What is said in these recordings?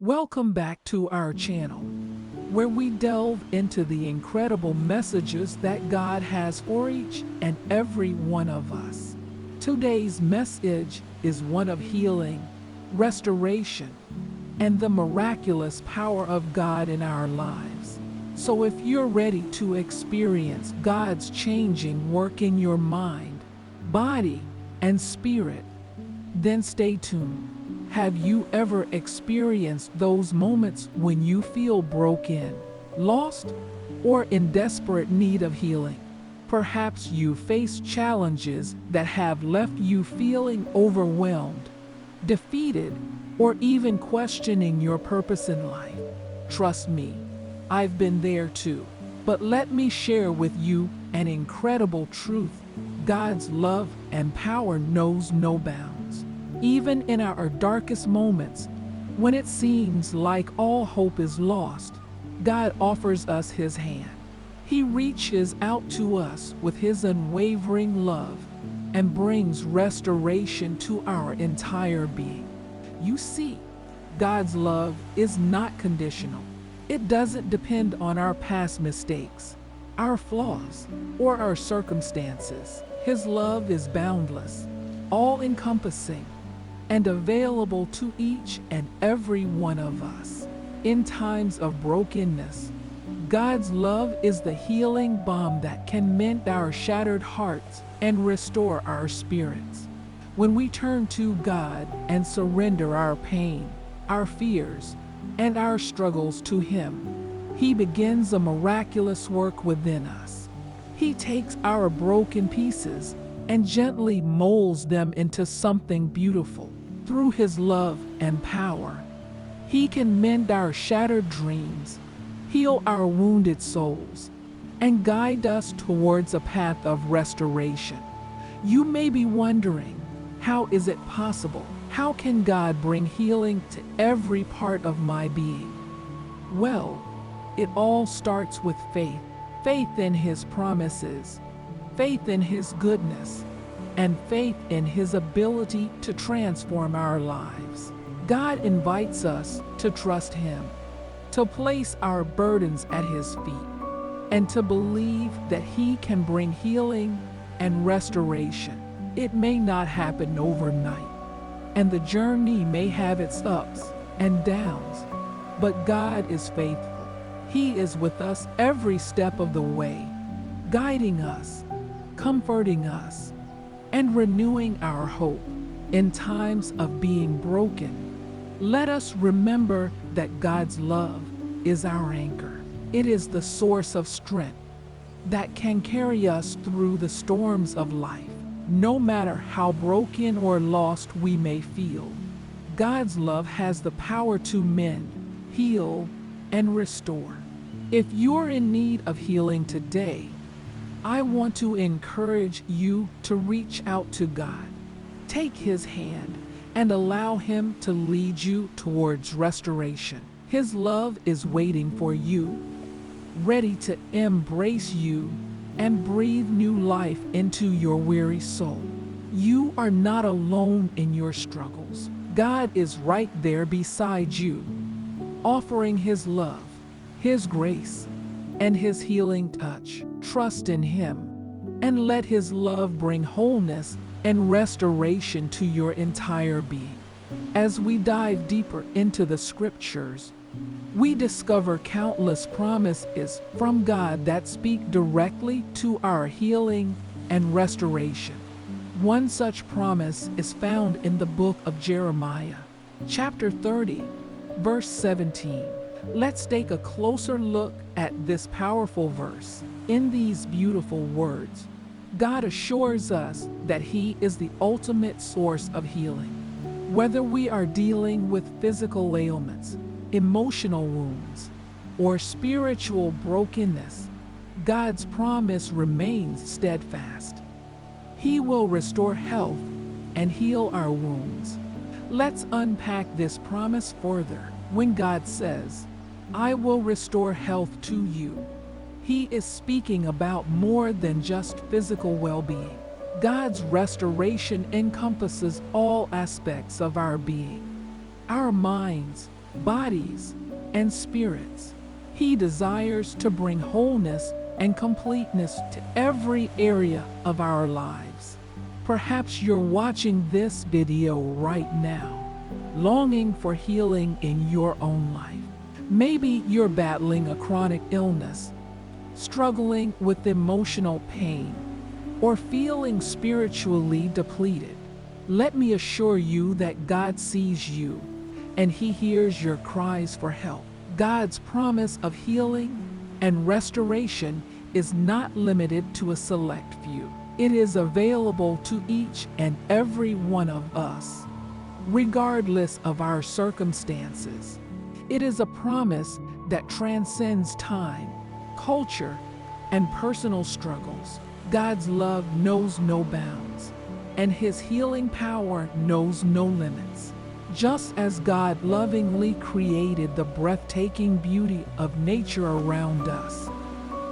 Welcome back to our channel, where we delve into the incredible messages that God has for each and every one of us. Today's message is one of healing, restoration, and the miraculous power of God in our lives. So if you're ready to experience God's changing work in your mind, body, and spirit, then stay tuned. Have you ever experienced those moments when you feel broken, lost, or in desperate need of healing? Perhaps you face challenges that have left you feeling overwhelmed, defeated, or even questioning your purpose in life. Trust me, I've been there too. But let me share with you an incredible truth. God's love and power knows no bounds. Even in our darkest moments, when it seems like all hope is lost, God offers us His hand. He reaches out to us with His unwavering love and brings restoration to our entire being. You see, God's love is not conditional. It doesn't depend on our past mistakes, our flaws, or our circumstances. His love is boundless, all-encompassing, and available to each and every one of us. In times of brokenness, God's love is the healing balm that can mend our shattered hearts and restore our spirits. When we turn to God and surrender our pain, our fears, and our struggles to Him, He begins a miraculous work within us. He takes our broken pieces and gently molds them into something beautiful. Through His love and power, He can mend our shattered dreams, heal our wounded souls, and guide us towards a path of restoration. You may be wondering, how is it possible? How can God bring healing to every part of my being? Well, it all starts with faith. Faith in His promises, faith in His goodness, and faith in His ability to transform our lives. God invites us to trust Him, to place our burdens at His feet, and to believe that He can bring healing and restoration. It may not happen overnight, and the journey may have its ups and downs, but God is faithful. He is with us every step of the way, guiding us, comforting us, and renewing our hope in times of being broken. Let us remember that God's love is our anchor. It is the source of strength that can carry us through the storms of life. No matter how broken or lost we may feel, God's love has the power to mend, heal, and restore. If you're in need of healing today, I want to encourage you to reach out to God. Take His hand and allow Him to lead you towards restoration. His love is waiting for you, ready to embrace you and breathe new life into your weary soul. You are not alone in your struggles. God is right there beside you, offering His love, His grace, and His healing touch. Trust in Him and let His love bring wholeness and restoration to your entire being. As we dive deeper into the scriptures, we discover countless promises from God that speak directly to our healing and restoration. One such promise is found in the book of Jeremiah, chapter 30, verse 17. Let's take a closer look at this powerful verse. In these beautiful words, God assures us that He is the ultimate source of healing. Whether we are dealing with physical ailments, emotional wounds, or spiritual brokenness, God's promise remains steadfast. He will restore health and heal our wounds. Let's unpack this promise further. When God says, "I will restore health to you," He is speaking about more than just physical well-being. God's restoration encompasses all aspects of our being: our minds, bodies, and spirits. He desires to bring wholeness and completeness to every area of our lives. Perhaps you're watching this video right now, longing for healing in your own life. Maybe you're battling a chronic illness, struggling with emotional pain, or feeling spiritually depleted. Let me assure you that God sees you, and He hears your cries for help. God's promise of healing and restoration is not limited to a select few. It is available to each and every one of us, regardless of our circumstances. It is a promise that transcends time, culture, and personal struggles. God's love knows no bounds, and His healing power knows no limits. Just as God lovingly created the breathtaking beauty of nature around us,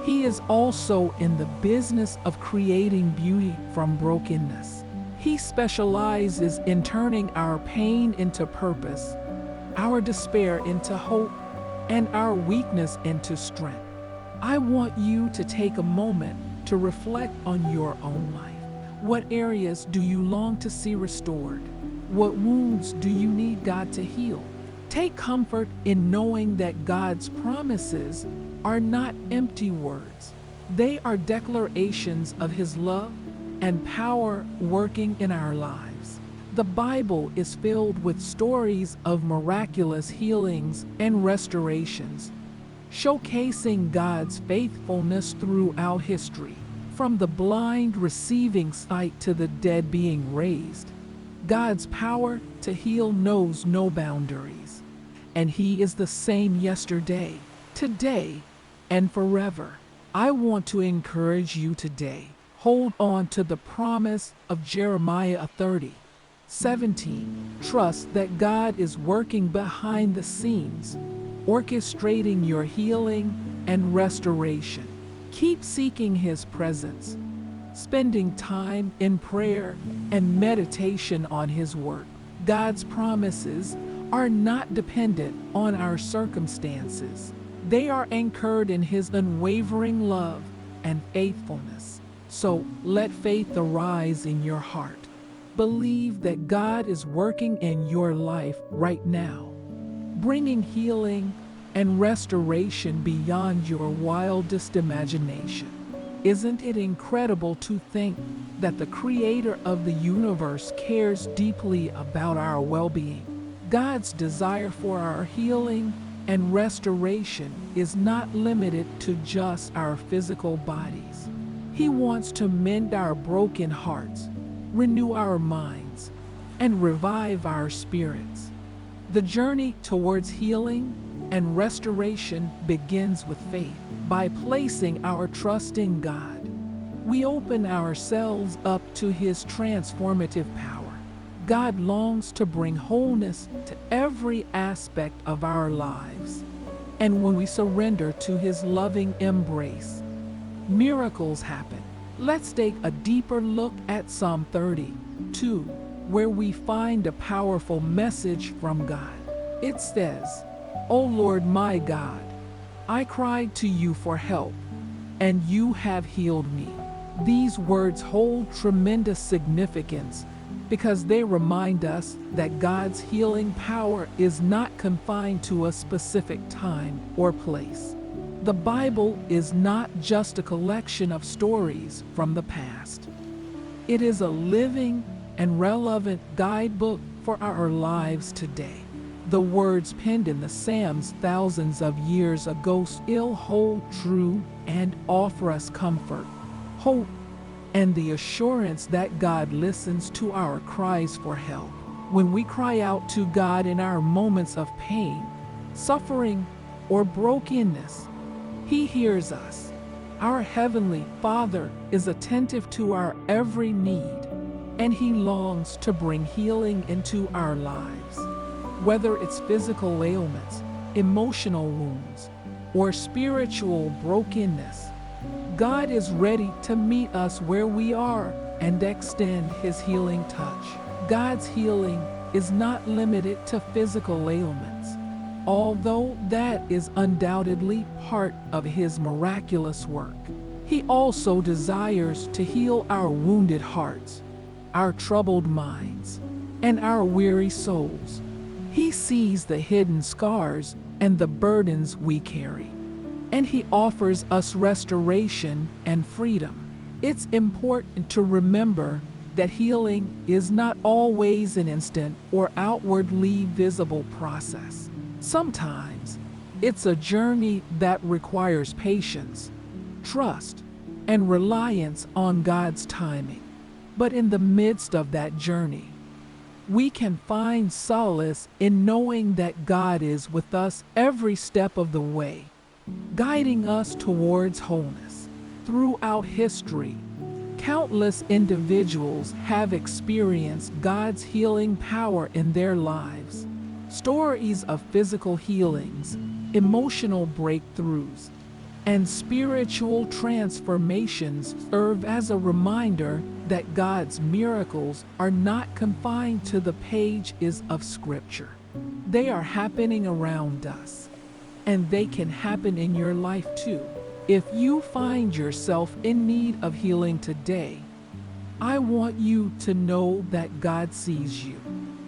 He is also in the business of creating beauty from brokenness. He specializes in turning our pain into purpose, our despair into hope, and our weakness into strength. I want you to take a moment to reflect on your own life. What areas do you long to see restored? What wounds do you need God to heal? Take comfort in knowing that God's promises are not empty words. They are declarations of His love and power working in our lives. The Bible is filled with stories of miraculous healings and restorations, showcasing God's faithfulness throughout history. From the blind receiving sight to the dead being raised, God's power to heal knows no boundaries, and He is the same yesterday, today, and forever. I want to encourage you today. Hold on to the promise of Jeremiah 30:17. Trust that God is working behind the scenes, orchestrating your healing and restoration. Keep seeking His presence, spending time in prayer and meditation on His Word. God's promises are not dependent on our circumstances. They are anchored in His unwavering love and faithfulness. So let faith arise in your heart. Believe that God is working in your life right now, bringing healing and restoration beyond your wildest imagination. Isn't it incredible to think that the Creator of the universe cares deeply about our well-being? God's desire for our healing and restoration is not limited to just our physical bodies. He wants to mend our broken hearts, renew our minds, and revive our spirits. The journey towards healing and restoration begins with faith. By placing our trust in God, we open ourselves up to His transformative power. God longs to bring wholeness to every aspect of our lives. And when we surrender to His loving embrace, miracles happen. Let's take a deeper look at Psalm 32, where we find a powerful message from God. It says, "O Lord my God, I cried to you for help, and you have healed me." These words hold tremendous significance because they remind us that God's healing power is not confined to a specific time or place. The Bible is not just a collection of stories from the past. It is a living and relevant guidebook for our lives today. The words penned in the Psalms thousands of years ago still hold true and offer us comfort, hope, and the assurance that God listens to our cries for help. When we cry out to God in our moments of pain, suffering, or brokenness, He hears us. Our Heavenly Father is attentive to our every need, and He longs to bring healing into our lives. Whether it's physical ailments, emotional wounds, or spiritual brokenness, God is ready to meet us where we are and extend His healing touch. God's healing is not limited to physical ailments. Although that is undoubtedly part of His miraculous work, He also desires to heal our wounded hearts, our troubled minds, and our weary souls. He sees the hidden scars and the burdens we carry, and He offers us restoration and freedom. It's important to remember that healing is not always an instant or outwardly visible process. Sometimes it's a journey that requires patience, trust, and reliance on God's timing. But in the midst of that journey, we can find solace in knowing that God is with us every step of the way, guiding us towards wholeness. Throughout history, countless individuals have experienced God's healing power in their lives. Stories of physical healings, emotional breakthroughs, and spiritual transformations serve as a reminder that God's miracles are not confined to the pages of Scripture. They are happening around us, and they can happen in your life too. If you find yourself in need of healing today, I want you to know that God sees you.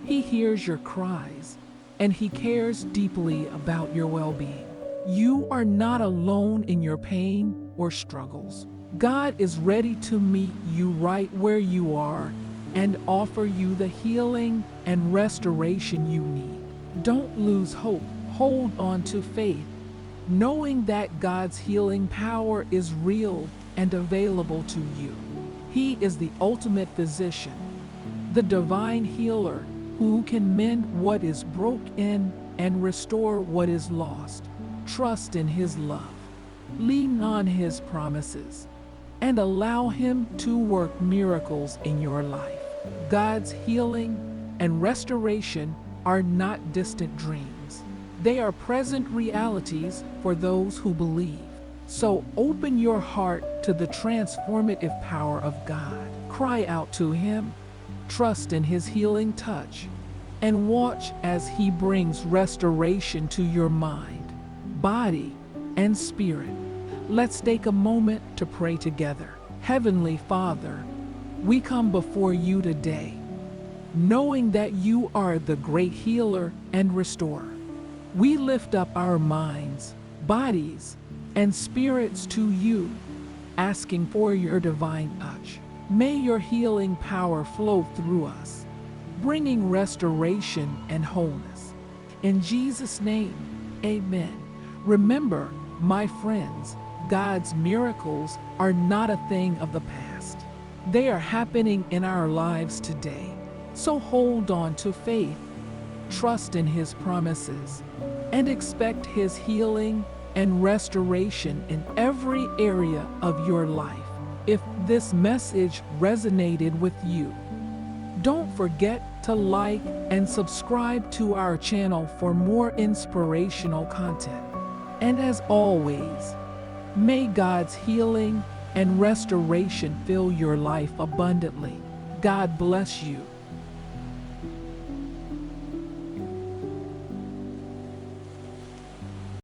He hears your cries, and He cares deeply about your well-being. You are not alone in your pain or struggles. God is ready to meet you right where you are and offer you the healing and restoration you need. Don't lose hope. Hold on to faith, knowing that God's healing power is real and available to you. He is the ultimate physician, the divine healer who can mend what is broken and restore what is lost. Trust in His love, lean on His promises, and allow Him to work miracles in your life. God's healing and restoration are not distant dreams. They are present realities for those who believe. So open your heart to the transformative power of God. Cry out to Him, trust in His healing touch, and watch as He brings restoration to your mind, body, and spirit. Let's take a moment to pray together. Heavenly Father, we come before you today, knowing that you are the great healer and restorer. We lift up our minds, bodies, and spirits to you, asking for your divine touch. May your healing power flow through us, bringing restoration and wholeness. In Jesus' name, amen. Remember, my friends, God's miracles are not a thing of the past. They are happening in our lives today. So hold on to faith, trust in His promises, and expect His healing and restoration in every area of your life. If this message resonated with you, don't forget to like and subscribe to our channel for more inspirational content. And as always, may God's healing and restoration fill your life abundantly. God bless you.